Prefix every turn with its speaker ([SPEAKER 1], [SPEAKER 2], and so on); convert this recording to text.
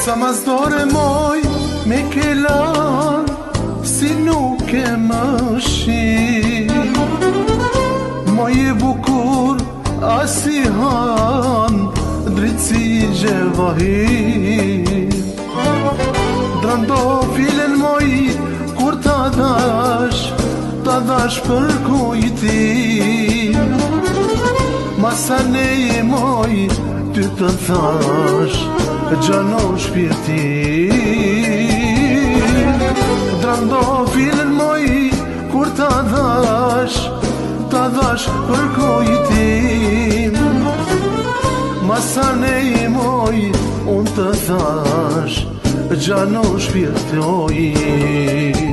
[SPEAKER 1] Sa mas dore moj me kelan, si nuk e më shi. Moj e bukur asi han, dritësi gjevahi. Drando filen moj, kur ta dash për kujtim. Masane e moj, ty të thash, gjano shpirtin. Drando filen moj, kur ta dash për kujtim. Masane e moj, unë të thash, gjano shpirtin.